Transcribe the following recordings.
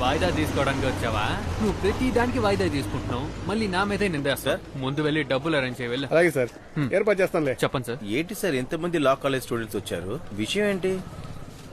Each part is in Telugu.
వాయిదా తీసుకోవడానికి వచ్చావా? నువ్వు ప్రతి దానికి వాయిదా తీసుకుంటున్నావు, మళ్ళీ నా మీదే నిందేస్తా. ముందు వెళ్ళి డబ్బులు అరేంజ్ చేయాలి. అలాగే సార్, ఏర్పాటు చేస్తానులే. చెప్పండి సార్. ఏంటి సార్ ఎంతమంది లా కాలేజ్ స్టూడెంట్స్ వచ్చారు? విషయం ఏంటి?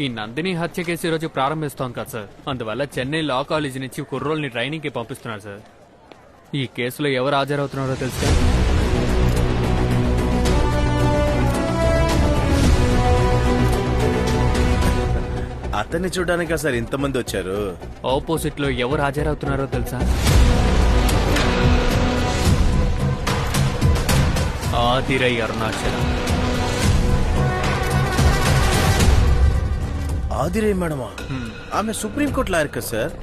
ఈ నందిని హత్య కేసు ఈ రోజు ప్రారంభిస్తాం కదా సార్. అందువల్ల చెన్నై లా కాలేజ్ నుంచి కుర్రోల్ని ట్రైనింగ్ కి పంపిస్తున్నారు సార్. ఈ కేసులో ఎవరు హాజరవుతున్నారో తెలుసా? అతన్ని చూడడానికా సార్ ఇంతమంది వచ్చారు? ఆపోజిట్ లో ఎవరు హాజరవుతున్నారో తెలుసా? ఆదిరై అరుణాచలం. ఆదిరే మేడమా? ఆమె సుప్రీంకోర్టు లాయర్ కదా సార్?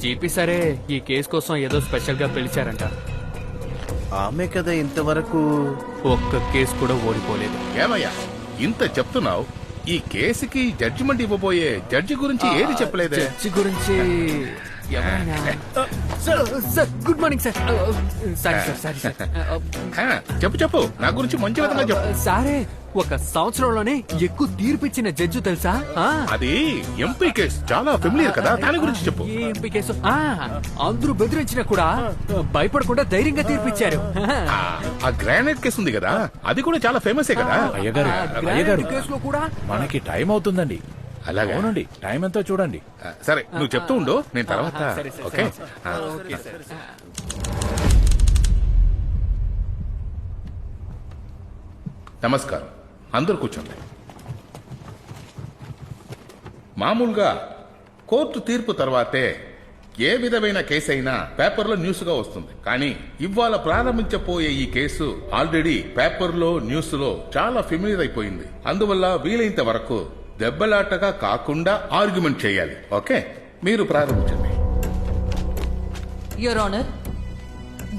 జీపీ సరే ఈ కేసు కోసం ఏదో స్పెషల్ గా పిలిచారంట. ఆమె కదా ఇంతవరకు ఒక్క కేసు కూడా ఓడిపోలేదు. ఏమయ్యా ఇంత చెప్తున్నావు, ఈ కేసుకి జడ్జిమెంట్ ఇవ్వబోయే జడ్జి గురించి ఏది చెప్పలేదే? జడ్జి గురించి ఎవరైనా? Sir good morning sir. Sorry sir, sorry sir. చెప్పు నా గురించి మంచి విధంగా చెప్పు. సారే ఒక సంవత్సరంలోనే ఎక్కువ తీర్పిచ్చిన జడ్జి తెలుసా? అది ఎంపీ కేసు, చాలా ఫెమిలియర్ కదా, దాని గురించి చెప్పు. ఏ ఎంపీ కేసు? అందరూ బెదిరించినా కూడా భయపడకుండా ధైర్యంగా తీర్పిచ్చారు. ఆ గ్రానైట్ కేసు ఉంది కదా, అది కూడా చాలా ఫేమస్ కదా. గ్రానైట్ కేసులో కూడా మనకి టైం అవుతుందండి. అలాగే అవునండి, టైం ఎంతో చూడండి. సరే నువ్వు చెప్తూ ఉండు, నేను తర్వాత. Okay okay sir. నమస్కారం, అందరూ కూర్చోండి. మామూలుగా కోర్టు తీర్పు తర్వాతే ఏ విధమైన కేసు అయినా పేపర్లో న్యూస్ గా వస్తుంది. కానీ ఇవాళ ప్రారంభించబోయే ఈ కేసు ఆల్రెడీ పేపర్లో న్యూస్ లో చాలా ఫెమిలియర్ అయిపోయింది. అందువల్ల వీలైనంత వరకు దెబ్బలాటగా కాకుండా ఆర్గ్యుమెంట్ చేయాలి. ఓకే, మీరు ప్రారంభించండి. యువర్ ఆనర్,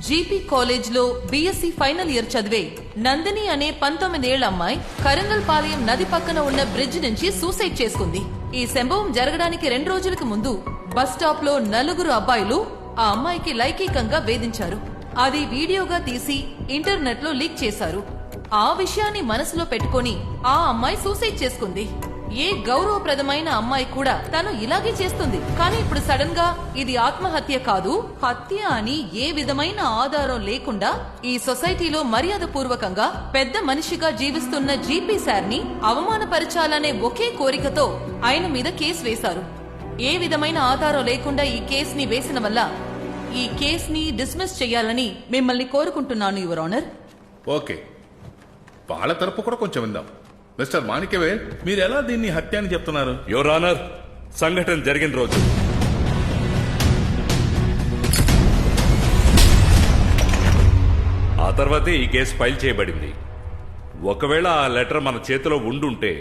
జీపీ కాలేజ్ లో బీఎస్సీ ఫైనల్ ఇయర్ చదివే నందిని అనే 19 ఏళ్ల అమ్మాయి కరంగల్ పాలెం నది పక్కన ఉన్న బ్రిడ్జ్ నుంచి సూసైడ్ చేసుకుంది. ఈ సంభవం జరగడానికి 2 రోజులకు ముందు బస్ స్టాప్ లో 4 అబ్బాయిలు ఆ అమ్మాయికి లైంగికంగా వేధించారు. అది వీడియోగా తీసి ఇంటర్నెట్ లో లీక్ చేశారు. ఆ విషయాన్ని మనసులో పెట్టుకుని ఆ అమ్మాయి సూసైడ్ చేసుకుంది. ఏ గౌరవప్రదమైన అమ్మాయి కూడా తను ఇలాగే చేస్తుంది. కానీ ఇప్పుడు సడన్ గా ఇది ఆత్మహత్య కాదు, హత్య అని ఏ విధమైన ఆధారం లేకుండా ఈ సొసైటీలో మర్యాద పూర్వకంగా పెద్ద మనిషిగా జీవిస్తున్న జీపీ సార్ ని అవమానపరచాలనే ఒకే కోరికతో ఆయన మీద కేసు వేశారు. ఏ విధమైన ఆధారం లేకుండా ఈ కేసుని వేసిన వల్ల ఈ కేసుని డిస్మిస్ చేయాలని మిమ్మల్ని కోరుకుంటున్నాను యువర్ ఆనర్. ఓకే, వాళ్ళ తరపు కూడా కొంచెం విందాం. మిస్టర్ మాణిక్యవేల్, మీరు ఎలా దీన్ని హత్య అని చెప్తున్నారు? యువర్ ఆనర్, సంఘటన జరిగిన రోజు ఆ తర్వాతే ఈ కేసు ఫైల్ చేయబడింది. ఒకవేళ ఆ లెటర్ మన చేతిలో ఉండుంటే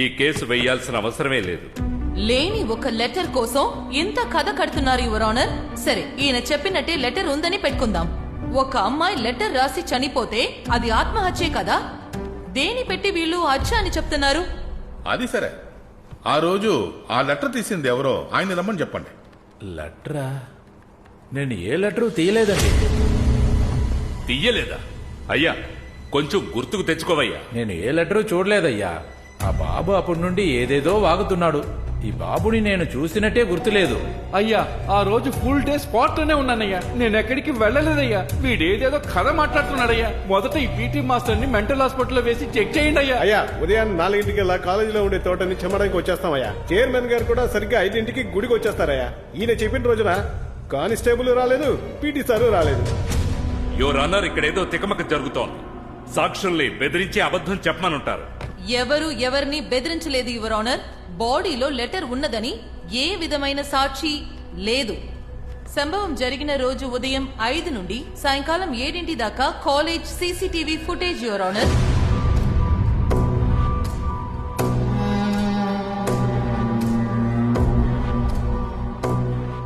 ఈ కేసు వేయాల్సిన అవసరమే లేదు. లేని ఒక లెటర్ కోసం ఇంత కథ కడుతున్నారు యువర్ ఆనర్. సరే, ఈయన చెప్పినట్టే లెటర్ ఉందని పెట్టుకుందాం. ఒక అమ్మాయి లెటర్ రాసి చనిపోతే అది ఆత్మహత్యే కదా? దేని పెట్టి వీళ్ళు హత్య అని చెప్తున్నారు? అది సరే, ఆ రోజు ఆ లెటర్ తీసింది ఎవరో ఆయన రమ్మని చెప్పండి. లెటరా? నేను ఏ లెటరు తీయలేదండి. తీయలేదా? అయ్యా కొంచెం గుర్తుకు తెచ్చుకోవయ్యా. నేను ఏ లెటరు చూడలేదయ్యా. ఆ బాబు అప్పటి నుండి ఏదేదో వాగుతున్నాడు. ఈ బాబుని నేను చూసినట్టే గుర్తులేదు. అయ్యా, ఆ రోజు ఫుల్ డే స్పాట్ లోనే ఉన్నానయ్యా, నేను ఎక్కడికి వెళ్ళలేదయ్యా. వీడేదేదో కథ మాట్లాడుతున్నాడయ్యా. మొదట ఈ పీటీ మాస్టర్ ని మెంటల్ హాస్పిటల్ వేసి చెక్ చేయండి అయ్యా. అయ్యా, ఉదయం 4 కాలేజీలో ఉండే తోటని చెమ్మడానికి వచ్చేస్తామయ్యా. చైర్మన్ గారు కూడా సరిగ్గా 5 గుడికి వచ్చేస్తారయ్యా. ఈయన చెప్పిన రోజున కానిస్టేబుల్ రాలేదు, పీటీ సారు రాలేదు. యువర్ ఆనర్, ఇక్కడేదో తికమక జరుగుతోంది. సాక్షుల్ని బెదిరించి అబద్ధం చెప్పమనుంటారు. ఎవరు ఎవరిని బెదిరించలేదు యువర్ ఆనర్. బాడీలో లెటర్ ఉన్నదని ఏ విధమైన సాక్షి లేదు. సంభవం జరిగిన రోజు ఉదయం 5 నుండి సాయంకాలం 7 దాకా college CCTV footage your honour.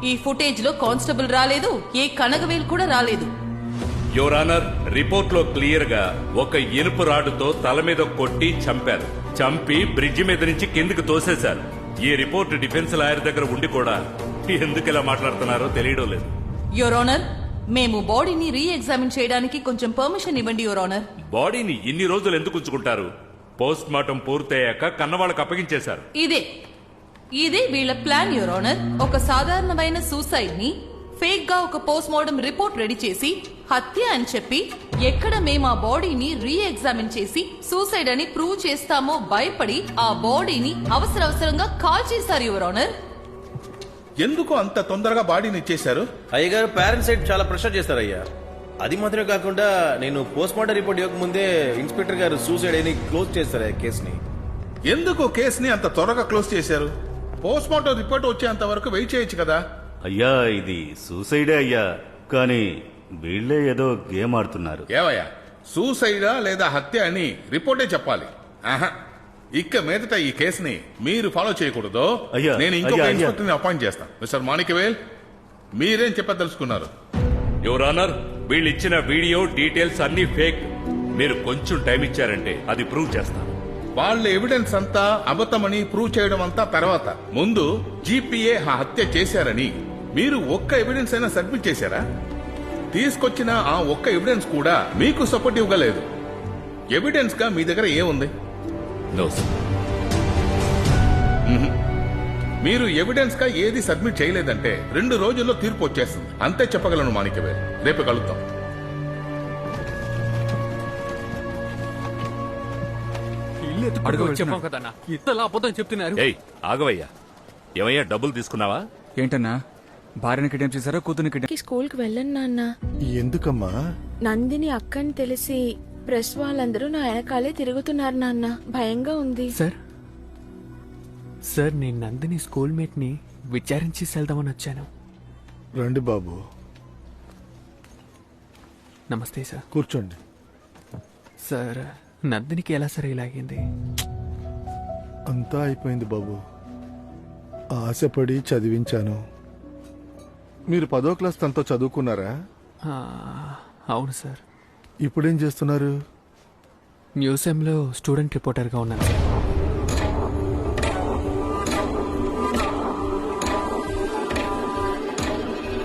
ఈ ఫుటేజ్ లో కానిస్టేబుల్ రాలేదు, ఏ కనగవేల్ కూడా రాలేదు. యువర్ ఆనర్, రిపోర్ట్ లో క్లియర్ గా ఒక ఇనుపు రాడుతో తల మీద కొట్టి చంపారు. చంపి బ్రిడ్జి మీద నుంచి కిందికి తోసేశారు. ఈ రిపోర్ట్ డిఫెన్స్ లాయర్ దగ్గర ఉండి కూడా ఎందుకు ఇలా మాట్లాడుతున్నారో తెలియడం లేదు. యువర్ ఆనర్, మేము బాడీని రీ ఎగ్జామిన్ చేయడానికి కొంచెం పర్మిషన్ ఇవ్వండి యువర్ ఆనర్. బాడీని ఇన్ని రోజులు ఎందుకు ఉంచుకుంటారు? పోస్ట్ మార్టం పూర్తయ్యాక కన్నవాళ్ళకి అప్పగించేశారు. ఇదే వీళ్ళ ప్లాన్ యువర్ ఆనర్. ఒక సాధారణమైన సూసైడ్ ని ఫేక్ గా ఒక పోస్ట్ మార్టం రిపోర్ట్ రెడీ చేసి హత్య అని చెప్పి ఎక్కడ మేము ఆ బాడీని రీ ఎగ్జామిన్ చేసి సూసైడ్ అని ప్రూవ్ చేస్తామో భయపడి ఆ బాడీని అవసరంగా కాల్ చేశారు యువర్ ఆనర్. ఎందుకు అంత తొందరగా బాడీని ఇచ్చేశారు? అయ్యగారు పేరెంట్స్ సైడ్ చాలా ప్రెషర్ చేస్తారయ్యా. అది మాత్రమే కాకుండా నేను పోస్ట్ మార్టం రిపోర్ట్ ఇవ్వకముందే ఇన్స్పెక్టర్ గారు సూసైడ్ అని క్లోజ్ చేస్తారు కేసుని. ఎందుకు కేసుని అంత త్వరగా క్లోజ్ చేశారు? పోస్ట్ మార్టం రిపోర్ట్ వచ్చేంత వరకు వెయిట్ చేయొచ్చు కదా. అయ్యా ఇది సూసైడే అయ్యా, కానీ వీళ్ళే ఏదో గేమ్ ఆడుతున్నారు. ఏవయ్యా, సూసైడా లేదా హత్య అని రిపోర్టే చెప్పాలి. ఆహా, ఇక మీదట ఈ కేసుని మీరు ఫాలో చేయకూడదు. అయ్యా, నేను ఇంకొక అయ్యా, ఇన్స్పెక్టర్ని అపాయింట్ చేస్తాను. మిస్టర్ మాణిక్యవేల్, మీరేం చెప్పదలుచుకున్నారు? యువర్ ఆనర్, వీళ్ళు ఇచ్చిన వీడియో డీటెయిల్స్ అన్ని ఫేక్. మీరు కొంచెం టైం ఇచ్చారంటే అది ప్రూవ్ చేస్తాను. వాళ్ళ ఎవిడెన్స్ అంతా అబద్ధమని ప్రూవ్ చేయడం అంతా తర్వాత. ముందు జీపీఏ హత్య చేశారని మీరు ఒక్క ఎవిడెన్స్ అయినా సబ్మిట్ చేశారా? తీసుకొచ్చిన ఆ ఒక్క ఎవిడెన్స్ కూడా మీకు సపోర్టివ్ గా లేదు. ఎవిడెన్స్ గా మీ దగ్గర ఏముంది? No sir. మీరు ఎవిడెన్స్ గా ఏది సబ్మిట్ చేయలేదంటే 2 రోజుల్లో తీర్పు వచ్చేస్తుంది. అంతే చెప్పగలను మాణిక్యవేల్. రేపు కలుద్దాం. చెప్పాం కదన్నా, ఇంతలా అబద్ధం చెప్తున్నారు. ఏయ్ ఆగవయ్యా, ఏమయ్యా డబ్బులు తీసుకున్నావా? ఏంటన్నా భార్యని కిడ్నాప్ చేశారా కూతుర్ని కిడ్నాప్? స్కూల్ కి వెళ్ళను నాన్న. ఎందుకమ్మా? నందిని అక్కని తెలిసి ప్రెస్ వాళ్ళందరూ నా వెనకాలే తిరుగుతున్నారు నాన్న. భయంగా ఉంది. సార్ నేను నందిని స్కూల్ మేట్ ని విచారించి వెళ్దామని వచ్చాను. రండి బాబు, నమస్తే సార్. కూర్చోండి. సార్ నందినికి ఎలా సరే ఇలాగింది? అంతా అయిపోయింది బాబు. ఆశపడి చదివించాను. మీరు 10వ క్లాస్ తనతో చదువుకున్నారా? అవును సార్. ఇప్పుడేం చేస్తున్నారు? మ్యూజియంలో స్టూడెంట్ రిపోర్టర్గా ఉన్నాను సార్.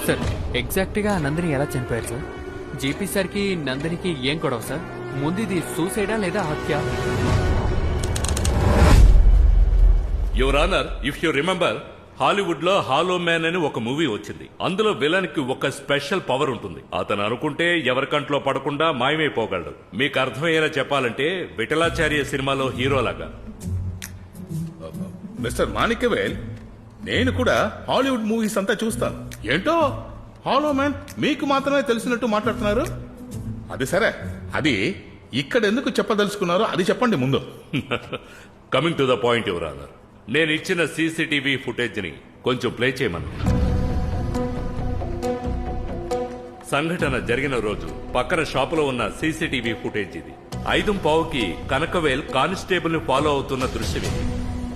సార్ ఎగ్జాక్ట్గా నందిని ఎలా చనిపోయారు సార్? జీపీ సార్కి నందినికి ఏం గొడవ సార్? ముందు ఇది సూసైడా లేదా హత్య? Your honour, if you remember, Hollywood లో హాలో మ్యాన్ అని ఒక మూవీ వచ్చింది. అందులో విలన్ కి ఒక స్పెషల్ పవర్ ఉంటుంది. అతను అనుకుంటే ఎవరి కంట్లో పడకుండా మాయమైపోగలడు. మీకు అర్థమయ్యేలా చెప్పాలంటే విఠలాచార్య సినిమాలో హీరోలాగా. మిస్టర్ మాణిక్యవేల్, నేను కూడా హాలీవుడ్ మూవీస్ అంతా చూస్తాను. ఏంటో హాలో మ్యాన్ మీకు మాత్రమే తెలిసినట్టు మాట్లాడుతున్నారు. అది సరే, అది ఇక్కడ ఎందుకు చెప్పదలుచుకున్నారో అది చెప్పండి ముందు. Coming to the point your honour, నేను ఇచ్చిన సీసీటీవీ ఫుటేజ్ ని కొంచెం ప్లే చేయమను. సంఘటన జరిగిన రోజు పక్కన షాపులో ఉన్న సీసీటీవీ ఫుటేజ్ ఇది. 5:15కి కనకవేల్ కానిస్టేబుల్ ని ఫాలో అవుతున్న దృశ్యం ఇది.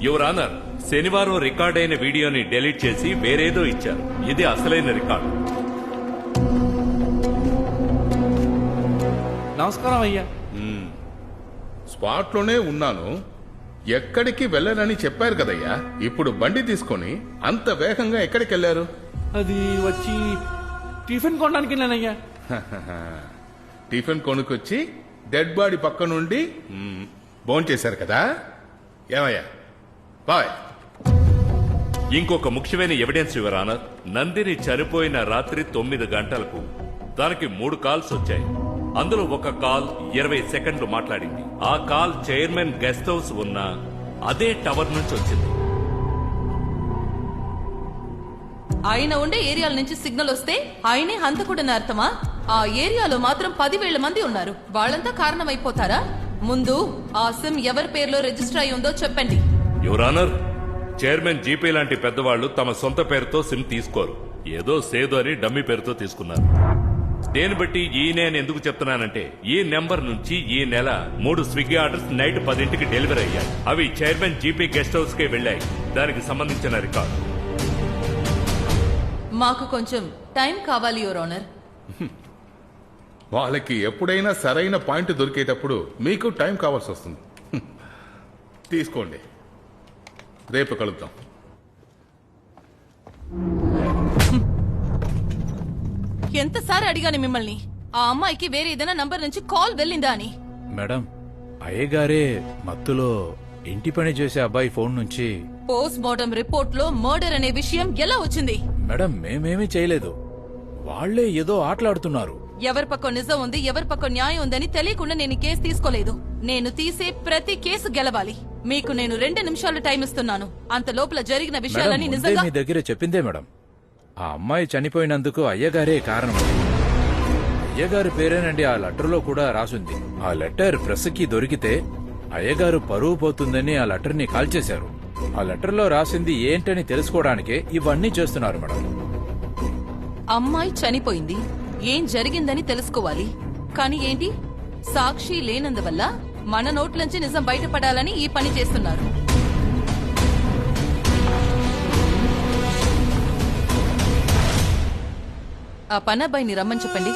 యువర్ ఆనర్, శనివారం రికార్డ్ అయిన వీడియోని డెలీట్ చేసి వేరేదో ఇచ్చారు. ఇది అసలైన రికార్డు. నమస్కారం అయ్యా. స్పాట్ లోనే ఉన్నాను, ఎక్కడికి వెళ్ళనని చెప్పారు కదయ్యా. ఇప్పుడు బండి తీసుకొని అంత వేగంగా ఎక్కడికి వెళ్ళారు? అది వచ్చి టిఫిన్ కొనడానికి వెళ్ళానయ్యా. టిఫిన్ కొనుక్కొచ్చి డెడ్ బాడీ పక్క నుండి భోంచేశారు కదా. ఏమయ్యా బాయ్. ఇంకొక ముఖ్యమైన ఎవిడెన్స్ యువర్ ఆనర్, నందిని చనిపోయిన రాత్రి 9 గంటలకు దానికి 3 కాల్స్ వచ్చాయి. అందులో ఒక కాల్ 20 సెకండ్లు మాట్లాడింది. ఆ కాల్ చైర్మన్ గెస్ట్ హౌస్ ఉన్న అదే టవర్ నుంచి వచ్చింది. ఆయన ఉండే ఏరియాల నుంచి సిగ్నల్ వస్తే ఆయనే హంతకుడని అర్థమా? ఆ ఏరియాలో మాత్రం 10,000 మంది ఉన్నారు. వాళ్ళంతా కారణమైపోతారా? ముందు ఆ సిమ్ ఎవరి పేరులో రిజిస్టర్ అయి ఉందో చెప్పండి. యువర్ ఆనర్, చైర్మన్ జీపీ లాంటి పెద్దవాళ్లు తమ సొంత పేరుతో సిమ్ తీసుకోరు. ఏదో సేదు అని డమ్మీ పేరుతో తీసుకున్నారు. దేని బట్టి ఈయనే అని ఎందుకు చెప్తున్నానంటే, ఈ నెంబర్ నుంచి ఈ నెల 3 స్విగ్గీ ఆర్డర్స్ నైట్ 10ంటికి డెలివరీ అయ్యాయి. అవి చైర్మన్ జీపీ గెస్ట్ హౌస్ కే వెళ్లాయి. దానికి సంబంధించిన రికార్డు. మాకు కొంచెం టైం కావాలి యువర్ ఆనర్. వాళ్ళకి ఎప్పుడైనా సరైన పాయింట్ దొరికేటప్పుడు మీకు టైం కావాల్సి వస్తుంది. తీసుకోండి, రేపు కలుద్దాం. ఎంతసారి అడిగాను మిమ్మల్ని ఆ అమ్మాయికి వేరే ఏదైనా నంబర్ నుంచి కాల్ వెళ్ళిందా అని. మేడం అయ్యగారే మత్తులో ఇంటి పని చేసే అబ్బాయి ఫోన్ నుంచి. పోస్ట్ మార్టం రిపోర్ట్ లో మర్డర్ అనే విషయం ఎలా వచ్చింది? మేడం మేమేమీ చేయలేదు, వాళ్లే ఏదో ఆటలాడుతున్నారు. ఎవరి పక్క నిజం ఉంది, ఎవరి పక్క న్యాయం ఉందని తెలియకుండా నేను ఈ కేసు తీసుకోలేదు. నేను తీసే ప్రతి కేసు గెలవాలి. మీకు నేను 2 నిమిషాలు టైం ఇస్తున్నాను. అంత లోపల జరిగిన మేడం, విషయాలని ముందే నిజంగా మీ దగ్గర చెప్పిందే మేడం. ఆ అమ్మాయి చనిపోయినందుకు అయ్యగారే కారణం. అయ్యగారి పేరేనండి ఆ లెటర్లో కూడా రాసుంది. ఆ లెటర్ ప్రెస్ కి దొరికితే అయ్యగారు పరువు పోతుందని ఆ లెటర్ ని కాల్చేశారు. ఆ లెటర్ లో రాసింది ఏంటని తెలుసుకోవడానికే ఇవన్నీ చేస్తున్నారు మేడం. అమ్మాయి చనిపోయింది, ఏం జరిగిందని తెలుసుకోవాలి. కానీ ఏంటి, సాక్షి లేనందువల్ల మన నోట్లోంచి నిజం బయటపడాలని ఈ పని చేస్తున్నారు. ఆ పనబ్బాయిని రమ్మని చెప్పండి.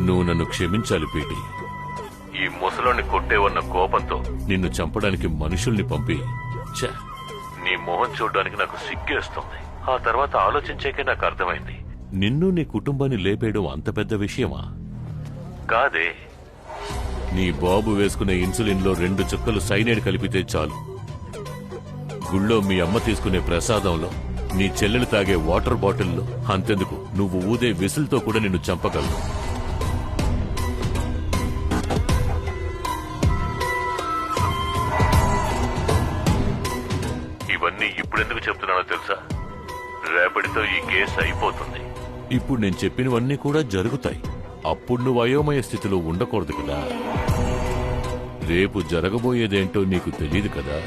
నువ్వు నన్ను క్షమించాలి పీటి. ఈ ముసలోని కొట్టేవన్న కోపంతో నిన్ను చంపడానికి మనుషుల్ని పంపి నీ మొహం చూడడానికి నాకు సిగ్గేస్తుంది. ఆ తర్వాత ఆలోచించాకే నాకు అర్థమైంది, నిన్ను నీ కుటుంబాన్ని లేపేయడం అంత పెద్ద విషయమా కాదే. నీ బాబు వేసుకునే ఇన్సులిన్ లో 2 చుక్కలు సైనైడ్ కలిపితే చాలు. గుళ్ళో మీ అమ్మ తీసుకునే ప్రసాదంలో, నీ చెల్లెలు తాగే వాటర్ బాటిల్లో, అంతెందుకు నువ్వు ఊదే విసులతో కూడా నిన్ను చంపగలవు. ఇవన్నీ ఇప్పుడెందుకు చెప్తున్నానో తెలుసా? రేపటితో ఈ కేసు అయిపోతుంది. ఇప్పుడు నేను చెప్పినవన్నీ కూడా జరుగుతాయి. అప్పుడు నువ్వు అయోమయ స్థితిలో ఉండకూడదు కదా. రేపు జరగబోయేదేంటో నీకు తెలియదు కదా.